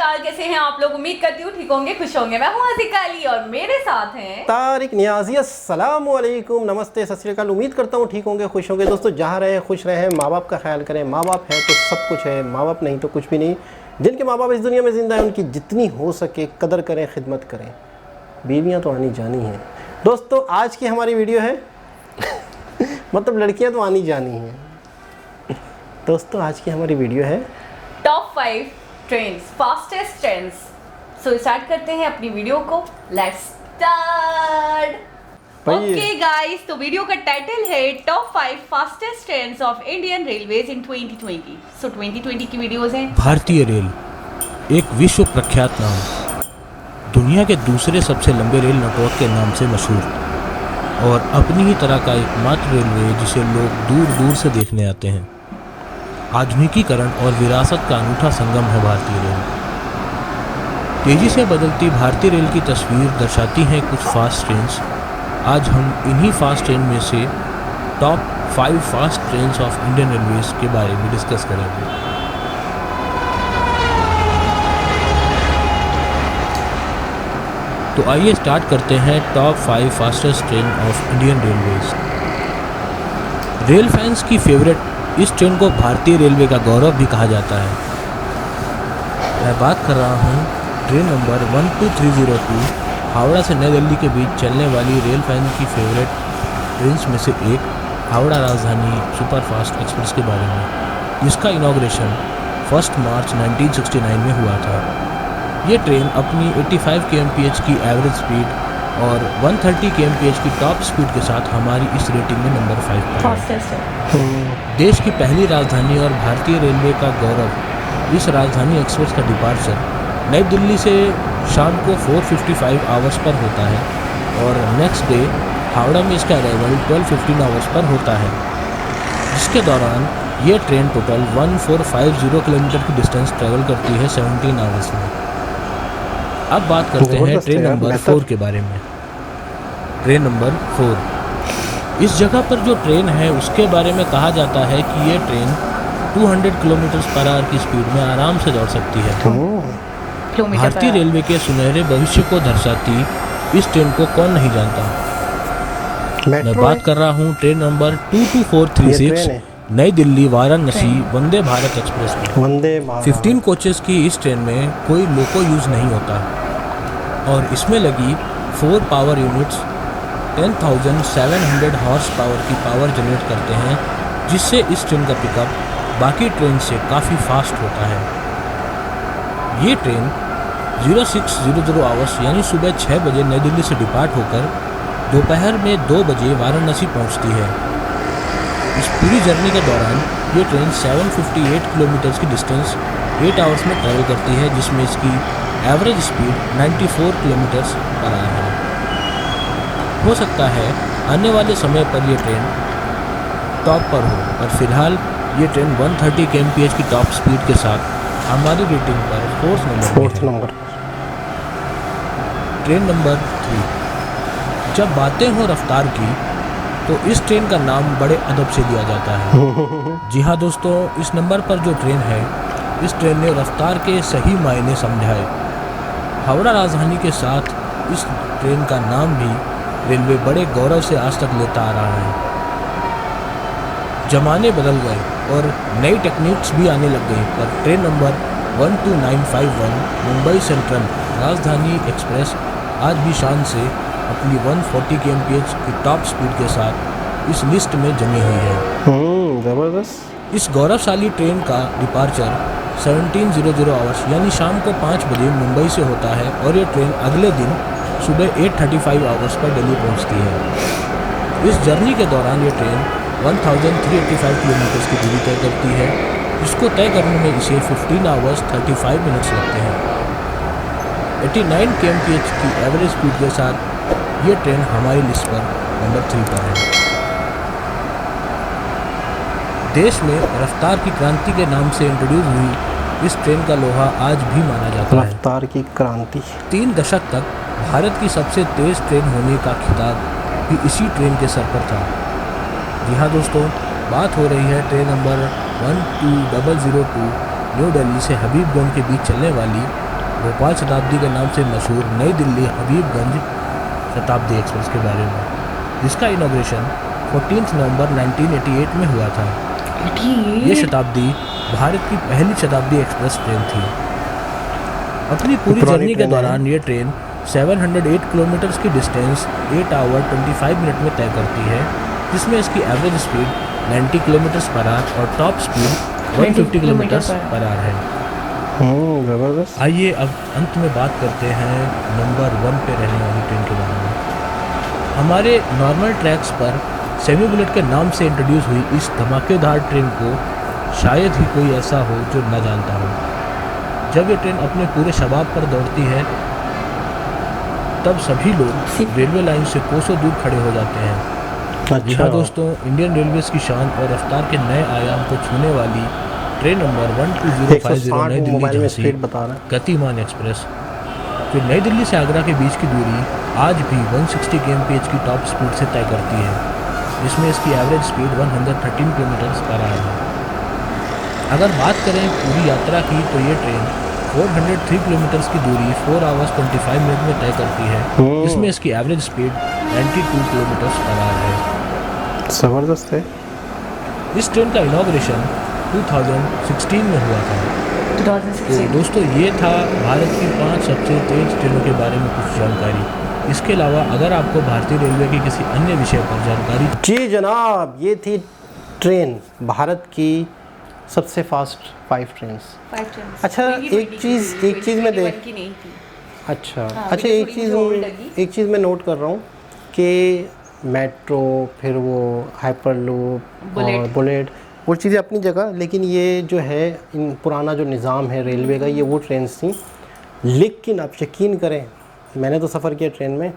नमस्कार, कैसे हैं आप लोग। उम्मीद करती हूँ ठीक होंगे, खुश होंगे। मैं हूँ आसिका अली और मेरे साथ हैं तारिक नियाजी। अस्सलाम वालेकुम, नमस्ते, सत श्री अकाल। उम्मीद करता हूँ ठीक होंगे, खुश होंगे। दोस्तों जहाँ रहे खुश रहें, माँ बाप का ख्याल करें। माँ बाप है तो सब कुछ है, माँ बाप नहीं तो कुछ भी नहीं। जिनके माँ बाप इस दुनिया में ज़िंदा है उनकी जितनी हो सके कदर करें, खिदमत करें। बीवियाँ तो आनी जानी हैं। दोस्तों आज की हमारी वीडियो है मतलब लड़कियाँ तो आनी जानी हैं। दोस्तों आज की हमारी वीडियो है top 5 trends, fastest trends. So start करते हैं अपनी वीडियो को। Let's start. ओके गाइस, तो वीडियो का टाइटल है top 5 fastest trends of Indian railways in 2020। सो 2020 की वीडियोस हैं। भारतीय रेल एक विश्व प्रख्यात नाम, दुनिया के दूसरे सबसे लंबे रेल नेटवर्क के नाम से मशहूर और अपनी ही तरह का एकमात्र रेलवे जिसे लोग दूर दूर से देखने आते हैं। आधुनिकीकरण और विरासत का अनूठा संगम है भारतीय रेल। तेजी से बदलती भारतीय रेल की तस्वीर दर्शाती हैं कुछ फास्ट ट्रेन्स। आज हम इन्हीं फास्ट ट्रेन में से top 5 fast trains of Indian railways के बारे में डिस्कस करेंगे। तो आइए स्टार्ट करते हैं top 5 fastest train of Indian railways. Rail fans की फेवरेट इस ट्रेन को भारतीय रेलवे का गौरव भी कहा जाता है। मैं बात कर रहा हूँ ट्रेन नंबर 12302, हावड़ा से नई दिल्ली के बीच चलने वाली रेल फैन की फेवरेट ट्रेन्स में से एक हावड़ा राजधानी सुपरफास्ट एक्सप्रेस के बारे में, जिसका इनॉग्रेशन 1 मार्च 1969 में हुआ था। ये ट्रेन अपनी 85 kmph की एवरेज स्पीड और 130 kmph की टॉप स्पीड के साथ हमारी इस रेटिंग में नंबर 5 पर है। देश की पहली राजधानी और भारतीय रेलवे का गौरव, इस राजधानी एक्सप्रेस का डिपार्चर नई दिल्ली से शाम को 4:55 आवर्स पर होता है और नेक्स्ट डे हावड़ा में इसका अराइवल 12:15 आवर्स पर होता है, जिसके दौरान ये ट्रेन टोटल 1450 किलोमीटर की डिस्टेंस ट्रैवल करती है 17 आवर्स में। अब बात करते हैं ट्रेन नंबर 4 के बारे में। ट्रेन नंबर 4, इस जगह पर जो ट्रेन है उसके बारे में कहा जाता है कि ये ट्रेन 200 किलोमीटर पर आवर की स्पीड में आराम से दौड़ सकती है। भारतीय रेलवे के सुनहरे भविष्य को दर्शाती इस ट्रेन को कौन नहीं जानता। मैं बात कर रहा हूँ ट्रेन नंबर 22436, नई दिल्ली वाराणसी वंदे भारत एक्सप्रेस में। 15 कोचेस की इस ट्रेन में कोई लोको यूज़ नहीं होता और इसमें लगी 4 पावर यूनिट्स 10,700 हॉर्स पावर की पावर जनरेट करते हैं, जिससे इस ट्रेन का पिकअप बाकी ट्रेन से काफ़ी फास्ट होता है। ये ट्रेन 0600 आवर्स यानी सुबह 6 बजे नई दिल्ली से डिपार्ट होकर दोपहर में 2 बजे वाराणसी पहुंचती है। इस पूरी जर्नी के दौरान ये ट्रेन 758 किलोमीटर की डिस्टेंस 8 आवर्स में ट्रैवल करती है, जिसमें इसकी एवरेज स्पीड 94 किलोमीटर पर आवर है। हो सकता है आने वाले समय पर यह ट्रेन टॉप पर हो, पर फिलहाल ये ट्रेन 130 kmph की टॉप स्पीड के साथ हमारी रेटिंग पर 4th नंबर। ट्रेन नंबर 3, जब बातें हो रफ्तार की तो इस ट्रेन का नाम बड़े अदब से दिया जाता है। जी हाँ दोस्तों, इस नंबर पर जो ट्रेन है, इस ट्रेन ने रफ्तार के सही मायने समझाए। हावड़ा राजधानी के साथ इस ट्रेन का नाम भी रेलवे बड़े गौरव से आज तक लेता आ रहा है। जमाने बदल गए और नई टेक्निक्स भी आने लग गई, पर ट्रेन नंबर 12951 मुंबई सेंट्रल राजधानी एक्सप्रेस आज भी शान से अपनी 140 kmph की टॉप स्पीड के साथ इस लिस्ट में जमी हुई है। जबरदस्त। इस गौरवशाली ट्रेन का डिपार्चर 1700 आवर्स यानी शाम को 5 बजे मुंबई से होता है और ये ट्रेन अगले दिन सुबह 8:35 आवर्स पर दिल्ली पहुंचती है। इस जर्नी के दौरान ये ट्रेन 1385 किलोमीटर की दूरी तय करती है, जिसको तय करने में इसे 15 आवर्स 35 मिनट्स लगते हैं। 89 kmph की एवरेज स्पीड के साथ ये ट्रेन हमारी लिस्ट पर नंबर 3 पर है। देश में रफ्तार की क्रांति के नाम से इंट्रोड्यूस हुई इस ट्रेन का लोहा आज भी माना जाता है। रफ्तार की क्रांति। 3 दशक तक भारत की सबसे तेज़ ट्रेन होने का खिताब भी इसी ट्रेन के सर पर था। जी हाँ दोस्तों, बात हो रही है ट्रेन नंबर 12002 न्यू दिल्ली से हबीबगंज के बीच चलने वाली भोपाल शताब्दी के नाम से मशहूर नई दिल्ली हबीबगंज शताब्दी एक्सप्रेस के बारे में, जिसका इनॉग्रेशन 14 नवंबर 1988 में हुआ था। ये शताब्दी भारत की पहली शताब्दी एक्सप्रेस ट्रेन थी। अपनी पूरी पुरानी जर्नी के ट्रेन है। दौरान ये ट्रेन 708 किलोमीटर्स की डिस्टेंस 8 आवर 25 मिनट में तय करती है, जिसमें इसकी average speed 90 kilometres per hour और top speed 150 kilometres per hour है। ज़बरदस्त। आइए अब अंत में बात करते हैं नंबर 1 पे रहने वाली ट्रेन के बारे में। हमारे नॉर्मल ट्रैक्स पर सेमी बुलेट के नाम से इंट्रोड्यूस हुई इस धमाकेदार ट्रेन को शायद ही कोई ऐसा हो जो न जानता हो। जब ये ट्रेन अपने पूरे शबाब पर दौड़ती है तब सभी लोग रेलवे लाइन से कोसों दूर खड़े हो जाते हैं। जी हाँ दोस्तों, इंडियन रेलवेज की शान और रफ्तार के नए आयाम को छूने वाली ट्रेन नंबर 12050 नई दिल्ली मोबाइल में झांसी स्पीड बता रहा है। गतिमान एक्सप्रेस, जो नई दिल्ली से आगरा के बीच की दूरी आज भी 160 kmph की टॉप स्पीड से तय करती है, जिसमें इसकी एवरेज स्पीड 113 किलोमीटर पर आवर है। अगर बात करें पूरी यात्रा की तो ये ट्रेन 403 किलोमीटर की दूरी 4 आवर्स 25 मिनट में तय करती है, जिसमें इसकी एवरेज स्पीड 92 किलोमीटर पर आवर है। ज़बरदस्त है। इस ट्रेन का इनॉग्रेशन 2016 में हुआ था। तो 2016 दोस्तों, ये था भारत की 5 सबसे तेज ट्रेनों के बारे में कुछ जानकारी। इसके अलावा अगर आपको भारतीय रेलवे के किसी अन्य विषय पर जानकारी। जी जनाब, ये थी ट्रेन, भारत की सबसे फास्ट 5 ट्रेन्स। 5 ट्रेन्स। अच्छा, एक चीज़ मैं देख की नहीं थी। अच्छा हाँ, अच्छा, मुझे थोड़ी जोर लगी। एक चीज़ मैं नोट कर रहा हूँ कि मेट्रो, फिर वो हाइपरलूप और बुलेट, वो चीज़ें अपनी जगह, लेकिन ये जो है इन पुराना जो निज़ाम है रेलवे का, ये वो ट्रेन्स थी। लेकिन आप यकीन करें, मैंने तो सफ़र किया ट्रेन में,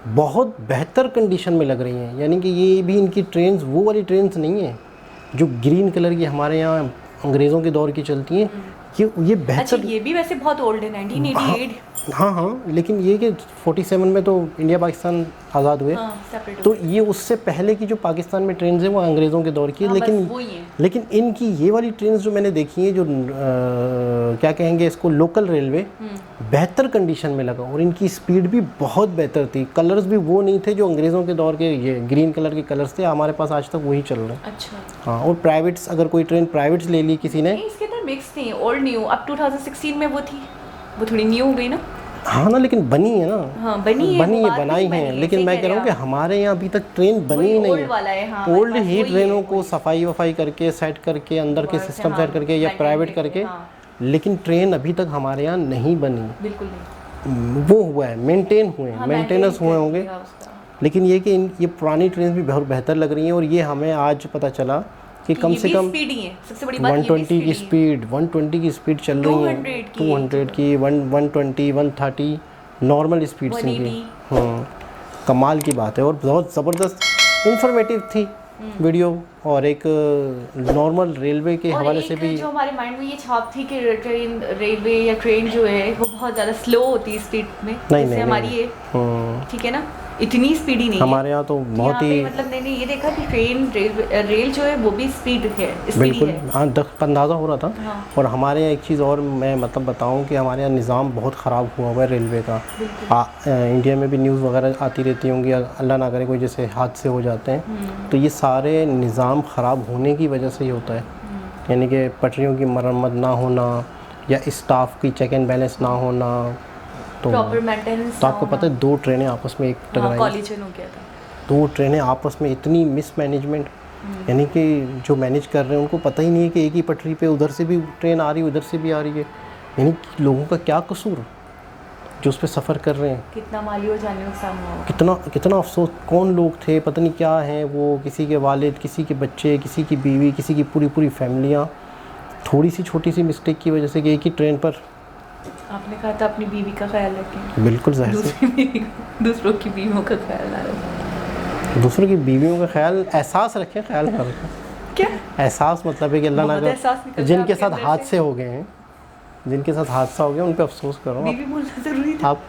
बहुत बेहतर कंडीशन में लग रही हैं। यानी कि ये भी इनकी ट्रेन्स वो वाली ट्रेन्स नहीं हैं जो ग्रीन कलर की हमारे यहाँ अंग्रेज़ों के दौर की चलती हैं। ये अच्छा, बेहतर। ये भी वैसे बहुत ओल्ड है, 1988। हाँ, लेकिन ये कि 47 में तो इंडिया पाकिस्तान आज़ाद हुए, सेपरेट। तो ये उससे पहले की जो पाकिस्तान में ट्रेन्स हैं वो अंग्रेज़ों के दौर की है। लेकिन इनकी ये वाली ट्रेन्स जो मैंने देखी हैं, जो क्या कहेंगे इसको, लोकल रेलवे, बेहतर कंडीशन में लगा, और इनकी स्पीड भी बहुत बेहतर थी। कलर्स भी वो नहीं थे जो अंग्रेज़ों के दौर के ये ग्रीन कलर के कलर्स थे, हमारे पास आज तक वही चल रहे हैं। अच्छा। हाँ, और प्राइवेट्स, अगर कोई ट्रेन प्राइवेट्स ले ली किसी ने, इसके अंदर मिक्स थी, ओल्ड न्यू। अब 2016 में वो थी, वो थोड़ी न्यू हो गई ना। हाँ ना, लेकिन बनी है ना। हाँ, बनी है, बनाई है, लेकिन मैं कह रहा हूँ कि हमारे यहाँ अभी तक ट्रेन बनी ही नहीं ओल्ड वाला है। हाँ, ओल्ड ही ट्रेनों को सफाई वफाई करके, सेट करके, अंदर के सिस्टम सेट करके या प्राइवेट करके, लेकिन ट्रेन अभी तक हमारे यहाँ नहीं बनी। बिल्कुल नहीं। वो हुआ है, मेंटेन हुए हैं, मेंटेनेंस हुए होंगे, लेकिन ये कि ये पुरानी ट्रेन भी बहुत बेहतर लग रही हैं। और ये हमें आज पता चला कि कम से कम 120 की स्पीड, 120 की स्पीड चल रही है, 200 की, 120, 130 नॉर्मल स्पीड से की। हाँ, कमाल की बात है। और बहुत ज़बरदस्त इंफॉर्मेटिव थी वीडियो, और एक नॉर्मल रेलवे के हवाले से भी जो हमारे माइंड में ये छाप थी कि ट्रेन, रेलवे या ट्रेन जो है वो बहुत ज़्यादा स्लो होती है स्पीड में, जैसे हमारी ये, ठीक है ना, इतनी स्पीडी नहीं हमारे यहाँ तो बहुत ही, मतलब मैंने ये देखा कि ट्रेन, रेल जो है वो भी स्पीड है, बिल्कुल। हाँ, अंदाज़ा हो रहा था। हाँ। और हमारे यहाँ एक चीज़ और मैं मतलब बताऊँ कि हमारे यहाँ निज़ाम बहुत ख़राब हुआ हुआ है रेलवे का। इंडिया में भी न्यूज़ वगैरह आती रहती होंगी, अल्लाह ना करे कोई जैसे हादसे हो जाते हैं, तो ये सारे निज़ाम ख़राब होने की वजह से ही होता है। यानी कि पटरियों की मरम्मत ना होना, या स्टाफ की चेक एंड बैलेंस ना होना, तो प्रॉपर मेंटेनेंस। तो आपको पता है 2 ट्रेनें आपस में एक टकराई, कोलिजन हो गया था। 2 ट्रेनें आपस में, इतनी मिसमैनेजमेंट, यानी कि जो मैनेज कर रहे हैं उनको पता ही नहीं है कि एक ही पटरी पे उधर से भी ट्रेन आ रही है, उधर से भी आ रही है। यानी कि लोगों का क्या कसूर जो उस पर सफ़र कर रहे हैं। कितना माली और जानी नुकसान हुआ, कितना अफसोस। कौन लोग थे, पता नहीं क्या हैं वो, किसी के वालिद, किसी के बच्चे, किसी की बीवी, किसी की पूरी फैमिलियाँ, थोड़ी सी छोटी सी मिस्टेक की वजह से कि एक ही ट्रेन पर। आपने कहा था अपनी बीवी का ख्याल रखें। बिल्कुल ज़ाहिर से दूसरों की बीवियों का ख्याल ना रखें। दूसरों की बीवियों का ख्याल, एहसास रखें, ख्याल ना रखें। क्या एहसास मतलब है कि अल्लाह ना करे जिनके साथ हादसे हो गए हैं, जिनके साथ हादसा हो गया, उन पे अफसोस करो। बीवी बोलना ज़रूरी था। आप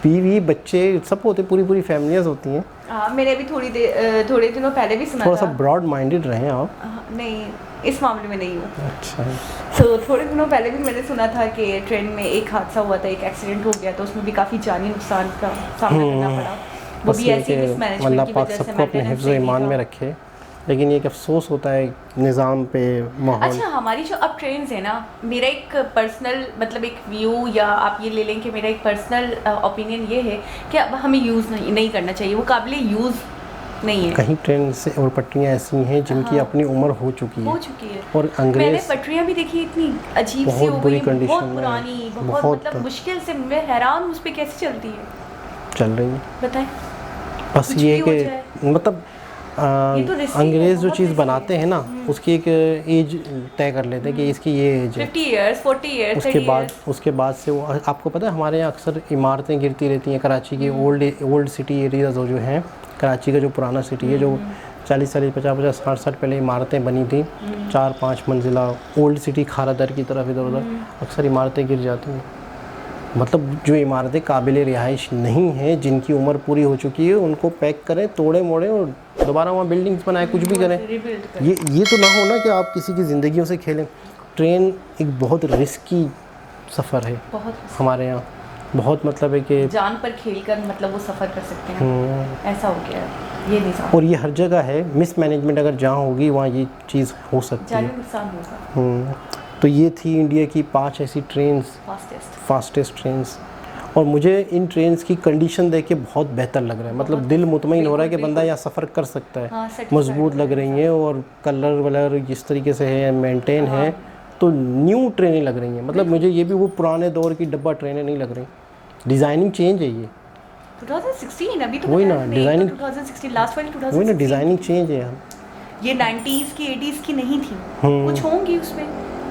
बीवी, बच्चे, सब होते, पूरी फैमिलियाँ होती हैं। हाँ, मैंने भी थोड़े दिनों पहले भी सुना था। थोड़ा सा ब्रॉड माइंडेड रहें आप। नहीं, इस मामले में नहीं हूँ। अच्छा। तो थोड़े दिनों पहले भी मैंने सुना था कि ट्रेन में एक हादसा हुआ था, एक एक्सीडेंट हो गया, तो उसमें भी काफ़ी जानी नुकसान का सामना करना पड़ा। वो बस भी ये ऐसी कि मिसमैनेजमेंट अल्लाह की पाक वजह से, सबको अपने हिफ्ज़ ईमान में रखे, लेकिन ये एक अफसोस होता है निज़ाम पे, माहौल। अच्छा, हमारी जो अब ट्रेन्स है ना, मेरा एक पर्सनल मतलब एक व्यू, या आप ये ले लें कि मेरा एक पर्सनल ओपिनियन ये है कि अब हमें यूज़ नहीं करना चाहिए, वो काबिल यूज़ नहीं है। कहीं ट्रेन से और पटरियाँ ऐसी हैं जिनकी अपनी उम्र हो चुकी है और मैंने अंग्रेज़ पटरियाँ भी देखी, इतनी अजीब सी हो गई, बहुत पुरानी, बहुत मतलब मुश्किल से, मैं हैरान हूँ उस पर कैसे चलती है, चल रही है। बताएं। बस ये कि मतलब अंग्रेज़ जो चीज़ बनाते हैं ना, उसकी एक एज तय कर लेते हैं कि इसकी ये एज है 50 इयर्स 40 इयर्स, उसके बाद से वो, आपको पता है हमारे यहाँ अक्सर इमारतें गिरती रहती हैं। कराची की ओल्ड सिटी एरियाज जो हैं, कराची का जो पुराना सिटी है, जो 40 50 60 पहले इमारतें बनी थी, 4-5 मंजिला ओल्ड सिटी खारादर की तरफ इधर उधर अक्सर इमारतें गिर जाती हैं। मतलब जो इमारतें काबिल रिहाइश नहीं हैं, जिनकी उम्र पूरी हो चुकी है, उनको पैक करें, तोड़े मोड़े और दोबारा वहाँ बिल्डिंग्स बनाए, कुछ भी करें। ये तो ना हो ना कि आप किसी की ज़िंदगियों से खेलें। ट्रेन एक बहुत रिस्की सफ़र है, बहुत हमारे यहाँ बहुत, मतलब है कि जान पर खेलकर मतलब वो सफ़र कर सकते हैं, ऐसा हो गया है ये निज़ाम। और ये हर जगह है, मिस मैनेजमेंट अगर जहाँ होगी वहाँ ये चीज़ हो सकती है, जानी नुकसान होगा। तो ये थी इंडिया की 5 ऐसी ट्रेन्स, फास्टेस्ट ट्रेन्स। और मुझे इन ट्रेन्स की कंडीशन देख के बहुत बेहतर लग रहा है, मतलब दिल मुतमईन हो रहा है कि बंदा यहाँ सफ़र कर सकता है। हाँ, मजबूत लग रही हैं और कलर वलर जिस तरीके से है, मेंटेन है, तो न्यू ट्रेनें लग रही हैं। मतलब मुझे ये भी वो पुराने दौर की डब्बा ट्रेनें नहीं लग रही, डिज़ाइनिंग चेंज है ये। 2016 अभी तो वही ना डिज़ाइनिंग, 2016 लास्ट वाली 2016 वही ना डिज़ाइनिंग चेंज है। ये 90s की 80s की नहीं थी, कुछ होंगी उसमें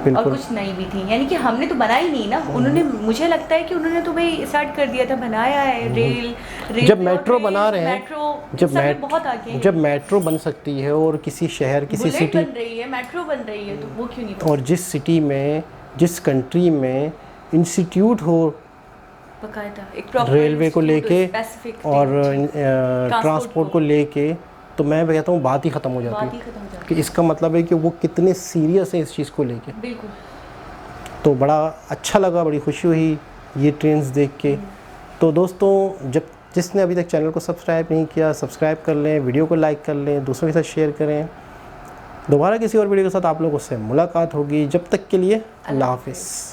और कुछ नहीं भी थी, यानी कि हमने तो बनाई नहीं ना, उन्होंने, मुझे लगता है कि उन्होंने तो भाई स्टार्ट कर दिया था, बनाया है। रेल जब मेट्रो बना रहे हैं, जब मेट्रो बन सकती है और किसी शहर, किसी सिटी बन रही है, मेट्रो बन रही है, तो वो क्यों नहीं? और जिस सिटी में, जिस कंट्री में इंस्टीट्यूट हो एक रेलवे को लेके और ट्रांसपोर्ट को लेके, तो मैं कहता हूँ बात ही ख़त्म हो जाती है कि इसका मतलब है कि वो कितने सीरियस है इस चीज़ को लेके। बिल्कुल। तो बड़ा अच्छा लगा, बड़ी खुशी हुई ये ट्रेन्स देख के। तो दोस्तों, जब जिसने अभी तक चैनल को सब्सक्राइब नहीं किया, सब्सक्राइब कर लें, वीडियो को लाइक कर लें, दूसरों के साथ शेयर करें। दोबारा किसी और वीडियो के साथ आप लोगों से मुलाकात होगी, जब तक के लिए अल्लाह हाफ़िज़।